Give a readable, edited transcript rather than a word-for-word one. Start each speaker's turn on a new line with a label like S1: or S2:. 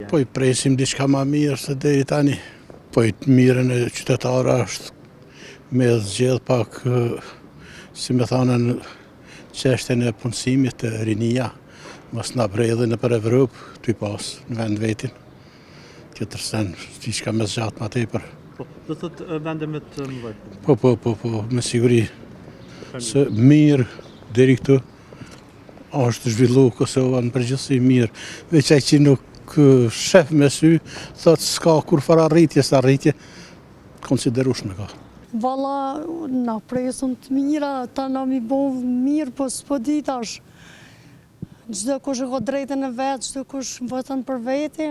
S1: Po i presim diçka ma mirë se deri tani. Po i të mirën e qytetara është me zgjedh pak, si me thanën, çështjen e punësimit të rinia, mos na bredhin nëpër Evropë, ty pas në vend vetin. Tjetër sen, diçka me zgjat ma tepër.
S2: Do thotë vende me të mëdha.
S1: Po, me siguri. Se mirë deri këtu është zhvillu Kosova në përgjithësi mirë. Veç ai që nuk shef me sy, thotë s'ka kur fara rritje, sa rritje konsiderueshme ka.
S3: Valla, na presën të mira, ta na mi bo mirë, po s'po di tash. Çdo kush e ka drejtën e vet, çdo kush votën për veti.